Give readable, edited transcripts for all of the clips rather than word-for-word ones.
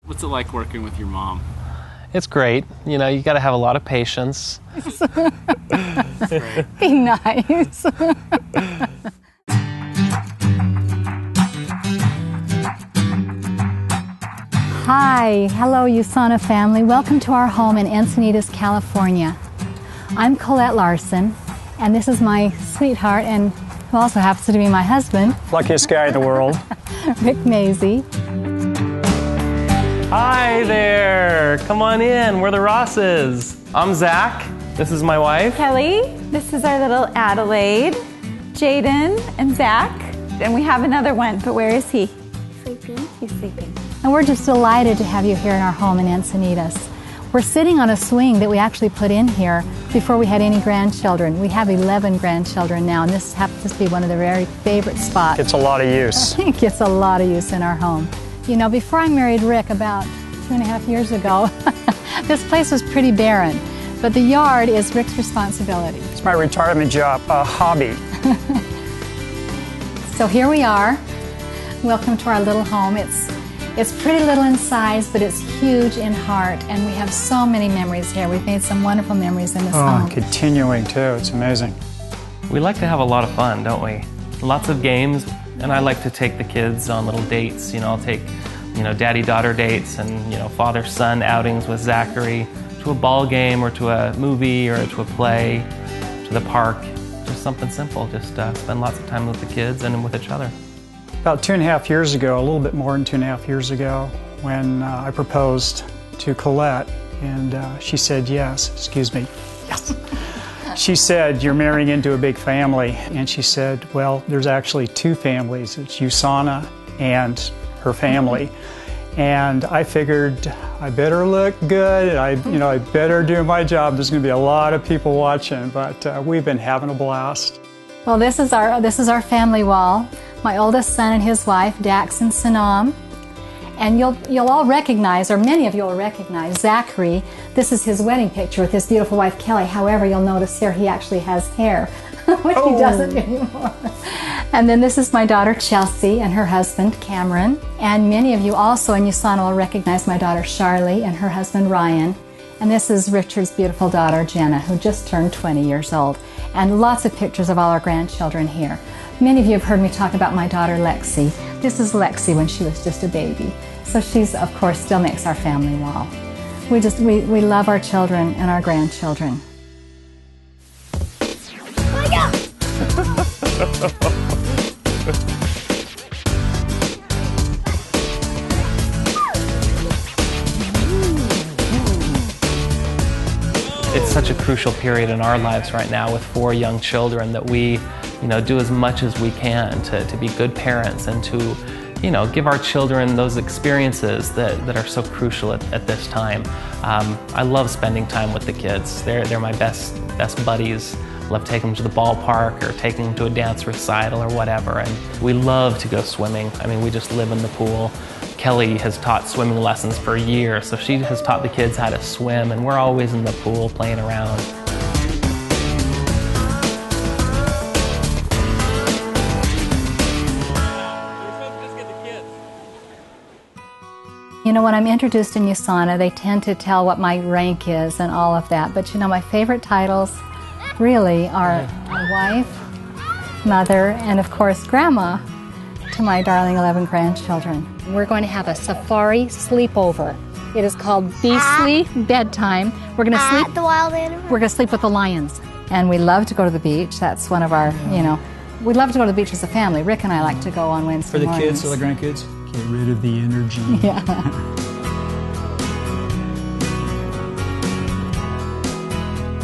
What's it like working with your mom? It's great. You know, you got to have a lot of patience. Be nice. Hi, hello USANA family. Welcome to our home in Encinitas, California. I'm Collette Larsen, and this is my sweetheart, and who also happens to be my husband. Luckiest guy in the world. Rick Mazie. Hi there. Come on in. We're the Rosses. I'm Zach. This is my wife. Kelly. This is our little Adelaide. Jaden and Zach. And we have another one, but where is he? Sleeping. He's sleeping. And we're just delighted to have you here in our home in Encinitas. We're sitting on a swing that we actually put in here before we had any grandchildren. We have 11 grandchildren now, and this happens to be one of the very favorite spots. It's a lot of use. It gets a lot of use in our home. You know, before I married Rick about 2.5 years ago, this place was pretty barren, but the yard is Rick's responsibility. It's my retirement job, a hobby. So here we are. Welcome to our little home. It's pretty little in size, but it's huge in heart, and we have so many memories here. We've made some wonderful memories in this home. Continuing too, it's amazing. We like to have a lot of fun, don't we? Lots of games, and I like to take the kids on little dates. You know, I'll take, daddy-daughter dates and, father-son outings with Zachary to a ball game or to a movie or to a play, to the park. Just something simple, just spend lots of time with the kids and with each other. About 2.5 years ago, a little bit more than 2.5 years ago, when I proposed to Collette, and she said yes. Excuse me. Yes. She said, "You're marrying into a big family." And she said, "Well, there's actually two families. It's USANA and her family." And I figured I better look good. I better do my job. There's going to be a lot of people watching, but we've been having a blast. Well, this is our family wall. My oldest son and his wife, Dax and Sanam. And you'll all recognize, or many of you will recognize, Zachary. This is his wedding picture with his beautiful wife, Kelly. However, you'll notice here he actually has hair, which he doesn't anymore. And then this is my daughter, Chelsea, and her husband, Cameron. And many of you also in USANA will recognize my daughter, Charlie, and her husband, Ryan. And this is Richard's beautiful daughter, Jenna, who just turned 20 years old. And lots of pictures of all our grandchildren here. Many of you have heard me talk about my daughter, Lexi. This is Lexi when she was just a baby. So she's, of course, still makes our family wall. We love our children and our grandchildren. Oh my God! It's such a crucial period in our lives right now with 4 young children that we, do as much as we can to be good parents and to, give our children those experiences that are so crucial at this time. I love spending time with the kids. They're my best buddies. I love taking them to the ballpark or taking them to a dance recital or whatever. And we love to go swimming. I mean, we just live in the pool. Kelly has taught swimming lessons for years, so she has taught the kids how to swim, and we're always in the pool playing around. You know, when I'm introduced in USANA, they tend to tell what my rank is and all of that. But my favorite titles really are wife, mother, and of course, grandma to my darling 11 grandchildren. We're going to have a safari sleepover. It is called Beastly Bedtime. We're going to sleep at the wild animal. We're going to sleep with the lions. And we love to go to the beach. That's one of our, we love to go to the beach as a family. Rick and I like to go on Wednesday mornings. For the kids or the grandkids, get rid of the energy. Yeah.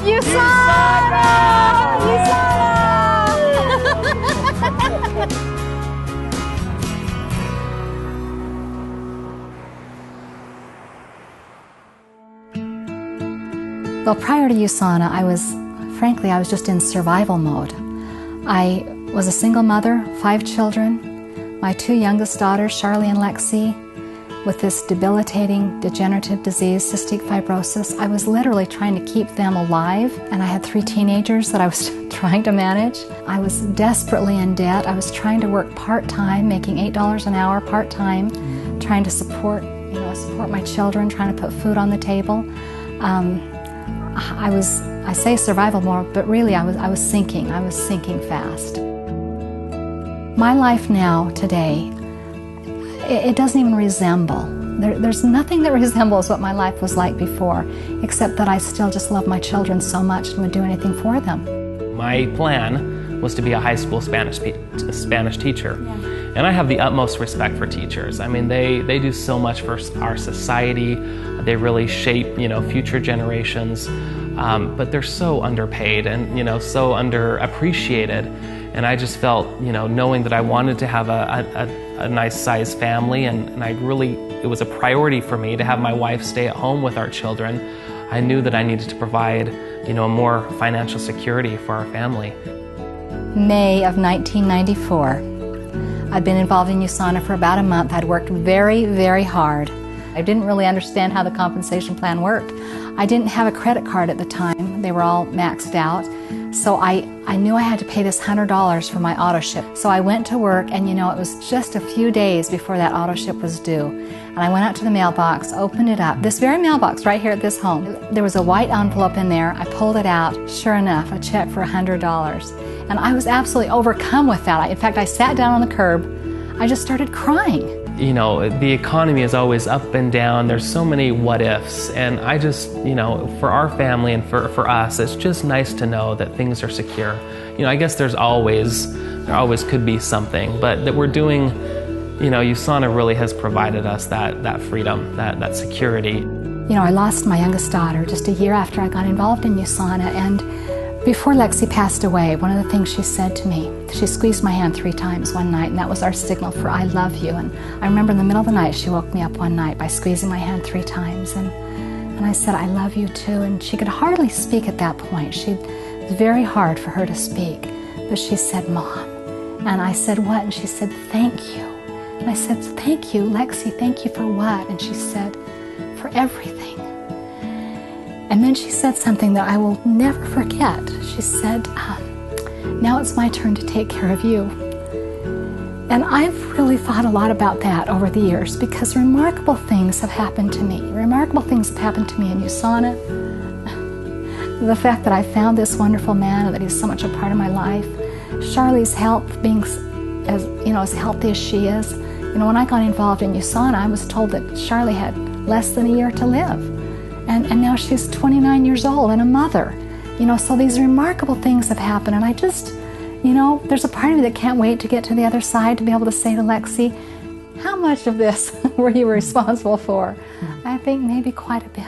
USANA! USANA! Well, prior to USANA, I was just in survival mode. I was a single mother, 5 children, my 2 youngest daughters, Charlie and Lexi, with this debilitating degenerative disease, cystic fibrosis. I was literally trying to keep them alive, and I had 3 teenagers that I was trying to manage. I was desperately in debt. I was trying to work part-time, making $8 an hour part-time, trying to support, a support my children, trying to put food on the table. I say survival mode, but really I was sinking. I was sinking fast. My life now, today, it doesn't even resemble. There's nothing that resembles what my life was like before, except that I still just love my children so much and would do anything for them. My plan was to be a high school Spanish teacher. Yeah. And I have the utmost respect for teachers. I mean, they do so much for our society. They really shape, future generations. But they're so underpaid and, so underappreciated. And I just felt, knowing that I wanted to have a nice sized family, and it was a priority for me to have my wife stay at home with our children. I knew that I needed to provide, more financial security for our family. May of 1994. I'd been involved in USANA for about a month. I'd worked very, very hard. I didn't really understand how the compensation plan worked. I didn't have a credit card at the time. They were all maxed out. So I knew I had to pay this $100 for my auto ship. So I went to work, and it was just a few days before that auto ship was due. And I went out to the mailbox, opened it up. This very mailbox right here at this home. There was a white envelope in there. I pulled it out. Sure enough, a check for $100. And I was absolutely overcome with that. In fact, I sat down on the curb. I just started crying. The economy is always up and down. There's so many what ifs. And I just, for our family and for us, it's just nice to know that things are secure. I guess there always could be something, but that we're doing, USANA really has provided us that freedom, that security. I lost my youngest daughter just a year after I got involved in USANA, and before Lexi passed away, one of the things she said to me, she squeezed my hand 3 times one night, and that was our signal for I love you. And I remember in the middle of the night, she woke me up one night by squeezing my hand 3 times, and I said, I love you too. And she could hardly speak at that point. It was very hard for her to speak, but she said, Mom. And I said, what? And she said, thank you. And I said, thank you, Lexi, thank you for what? And she said, for everything. And then she said something that I will never forget. She said, now it's my turn to take care of you. And I've really thought a lot about that over the years, because remarkable things have happened to me. Remarkable things have happened to me in USANA. The fact that I found this wonderful man and that he's so much a part of my life. Charlie's health being as healthy as she is. When I got involved in USANA, I was told that Charlie had less than a year to live. And now she's 29 years old and a mother. So these remarkable things have happened, and I just, there's a part of me that can't wait to get to the other side to be able to say to Lexi, how much of this were you responsible for? I think maybe quite a bit.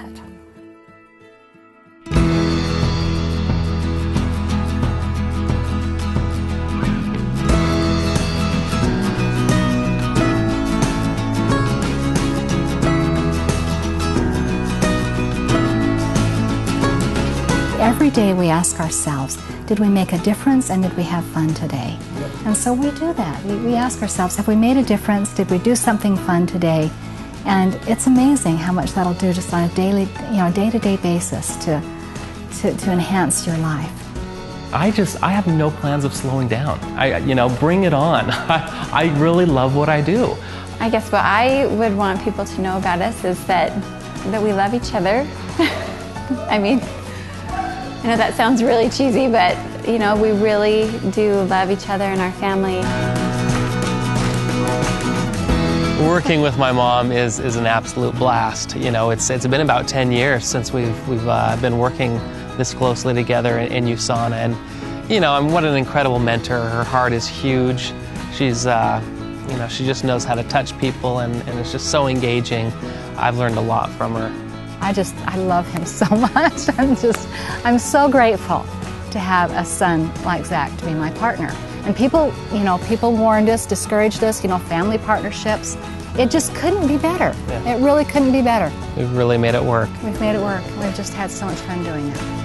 Every day we ask ourselves, did we make a difference and did we have fun today? And so we do that. We ask ourselves, have we made a difference? Did we do something fun today? And it's amazing how much that'll do just on a daily, day-to-day basis to enhance your life. I have no plans of slowing down. Bring it on. I really love what I do. I guess what I would want people to know about us is that we love each other. I mean, I know that sounds really cheesy, but we really do love each other and our family. Working with my mom is an absolute blast. It's been about 10 years since we've been working this closely together in USANA, and what an incredible mentor. Her heart is huge. She's she just knows how to touch people, and it's just so engaging. I've learned a lot from her. I love him so much. I'm so grateful to have a son like Zach to be my partner. And people warned us, discouraged us, family partnerships. It just couldn't be better. Yeah. It really couldn't be better. We've really made it work. We've made it work. We've just had so much fun doing it.